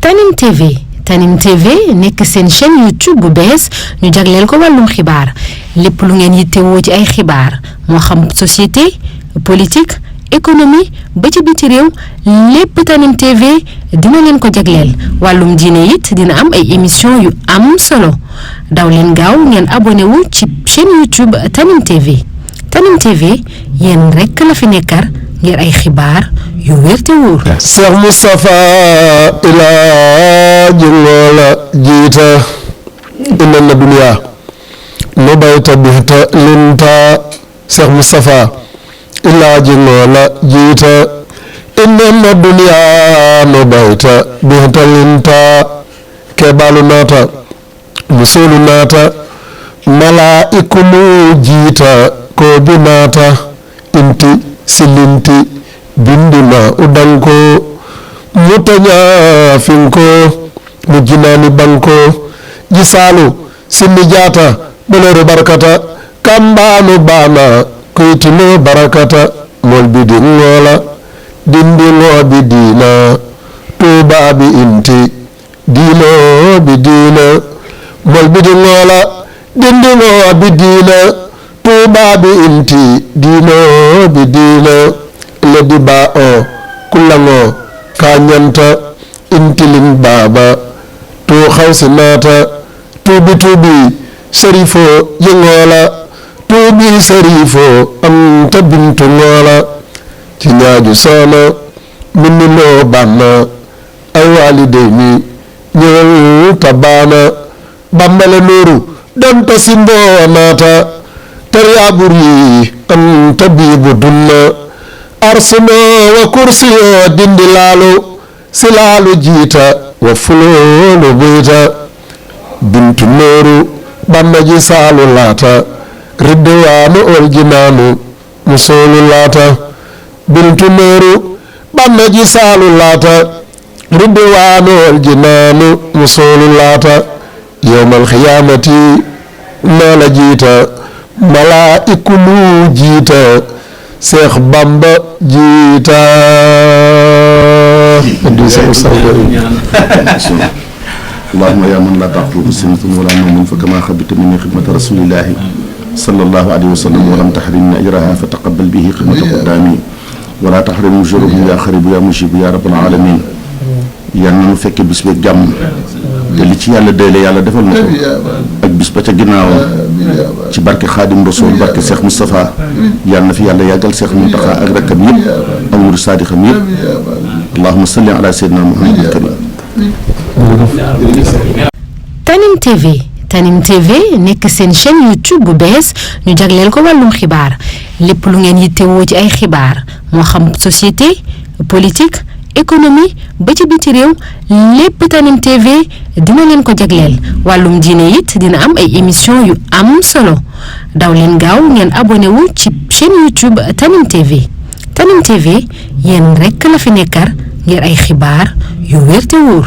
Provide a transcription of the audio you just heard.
Tanim TV nekk seen chaîne YouTube bu bees ñu jagleel ko wàllum xibaar lépp lu ngeen yittewoo ci ay xibaar moo xam société politique économie ba ci biti réew lépp Tanim TV dina leen ko jagleel wàllum diine it dina am ay émission yu am solo daw leen gaaw ngeen abonné wu ci chaîne YouTube Tanim TV Tanim TV yéen rekk la fi nekkar ngir ay xibaar yu wér te wóor. Cheikh Moustapha ilaa jingoola jiita inna na duniya no bayta bihta linta Cheikh Moustapha ilaa jingoola jiita inna na duniya no bayta bihta linta kebalu naata musulu naata malaa'ikulu jiita ko bi naata inti silinti bindima udanko mutaña finko mo jinani banko jisalu sinni jata ɓolero barakata kambano bana koytino barakata molbidi ŋola dindiŋoɓi dina tubaɓi inti dinoɓi dina molbidi ŋola dindiŋoɓi dina tubaɓi inti dinoɓi dina leddi ba o kullango ka ñanta intilin baba to xawsi naata tuubi sarifo yengola tuubi sarifo anta bintu ngola ci ñaaju soona minnino banna ay walideyni ñëwal tabana bambale nuuru donta simbo naata taryaburi anta biibu dunna arsuno wa kursiyo dindi laalu silaalu jiita wa fuloolu buyta bintu nooru bammaji saalu laata riddewaanu oljinaanu musoolu laata bintu nooru bammaji saalu laata riddewaanu oljinaanu musoolu laata yowmal xiyaamati noola jiita malaa'ikulu jiita Cheikh Bamba jiita اللهم يا من لا تعقله سنة ولا نوم فكما خبت مني خدمة رسول الله صلى الله عليه وسلم ولم تحرمنا أجرها فتقبل به خدمة قدامي ولا تحرم أجره يا خريب يا مجيب يا رب العالمين yal na nu fekke bis beeg jàmm te li ci yàlla doyle yàlla defal na ko ak bis ba ca ginnaawam ci barke Xaadim Rasul barke Cheikh Moustapha yal na fi yàlla yàggal Cheikh Mountakha ak rakkam yëpp ak murid saadixam yëpp allahumma salli ala sayyidina Muhammadin karim. Tanim TV nekk seen chaîne YouTube bu bees ñu jagleel ko wàllum xibaar lépp lu ngeen yittewoo ci ay xibaar moo xam société politique économie ba ci biti réew lépp Tanim TV dina leen ko jagleel wàllum diine it dina am ay émission yu am solo daw leen gaaw ngeen abonné wu ci chaîne YouTube Tanim TV Tanim TV yéen rekk la fi nekkar ngir ay xibaar yu wér te wóor.